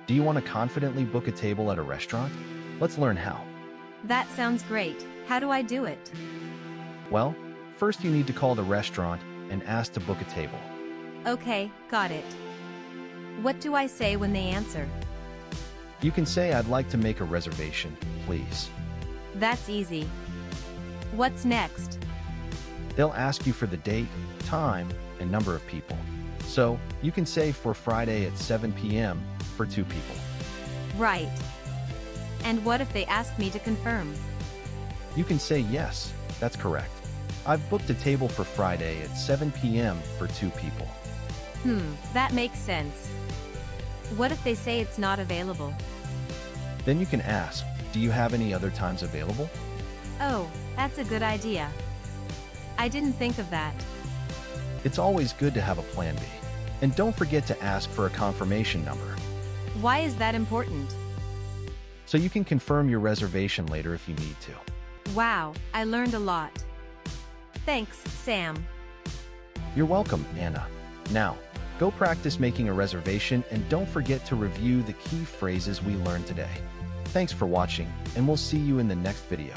Do you want to confidently book a table at a restaurant? Let's learn how. That sounds great. How do I do it? Well, first you need to call the restaurant and ask to book a table. Okay, got it. What do I say when they answer? You can say, "I'd like to make a reservation, please." That's easy. What's next? They'll ask you for the date, time, and number of people. So, you can say for Friday at 7 p.m. for 2 people. Right. And what if they ask me to confirm? You can say, "Yes, that's correct. I've booked a table for Friday at 7 p.m. for 2 people." That makes sense. What if they say it's not available? Then you can ask, "Do you have any other times available?" Oh, that's a good idea. I didn't think of that. It's always good to have a plan B. And don't forget to ask for a confirmation number, Why is that important? so you can confirm your reservation later if you need to. Wow, I learned a lot. Thanks, Sam. You're welcome, Anna. Now, go practice making a reservation and don't forget to review the key phrases we learned today. Thanks for watching, and we'll see you in the next video.